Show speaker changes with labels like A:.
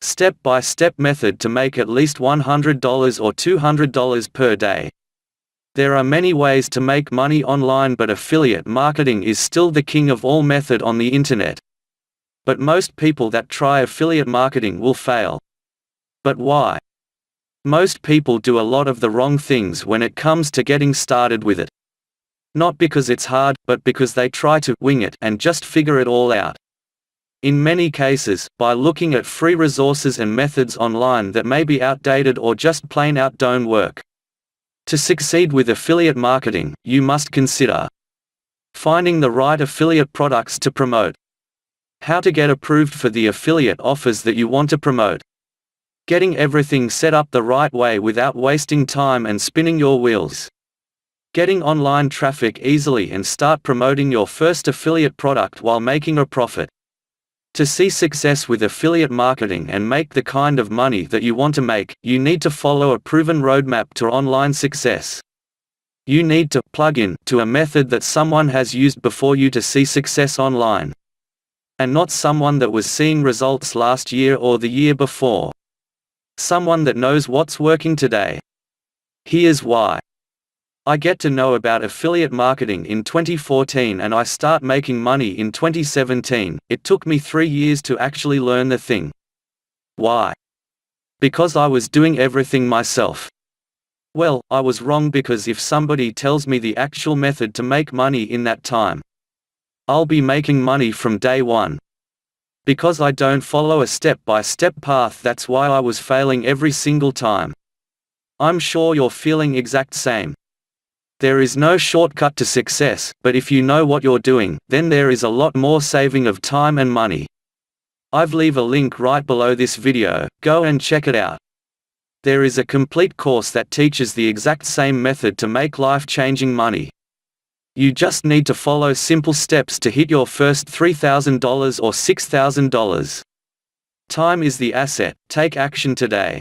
A: step-by-step method to make at least $100 or $200 per day. There are many ways to make money online, but affiliate marketing is still the king of all method on the internet. But most people that try affiliate marketing will fail. But why? Most people do a lot of the wrong things when it comes to getting started with it. Not because it's hard, but because they try to wing it and just figure it all out. In many cases, by looking at free resources and methods online that may be outdated or just plain out don't work. To succeed with affiliate marketing, you must consider finding the right affiliate products to promote, how to get approved for the affiliate offers that you want to promote, getting everything set up the right way without wasting time and spinning your wheels, getting online traffic easily and start promoting your first affiliate product while making a profit. To see success with affiliate marketing and make the kind of money that you want to make, you need to follow a proven roadmap to online success. You need to plug in to a method that someone has used before you to see success online. And not someone that was seeing results last year or the year before. Someone that knows what's working today. Here's why. I get to know about affiliate marketing in 2014 and I start making money in 2017. It took me 3 years to actually learn the thing. Why? Because I was doing everything myself. Well, I was wrong, because if somebody tells me the actual method to make money in that time, I'll be making money from day one. Because I don't follow a step-by-step path, that's why I was failing every single time. I'm sure you're feeling exact same. There is no shortcut to success, but if you know what you're doing, then there is a lot more saving of time and money. I've leave a link right below this video, go and check it out. There is a complete course that teaches the exact same method to make life-changing money. You just need to follow simple steps to hit your first $3,000 or $6,000. Time is the asset, take action today.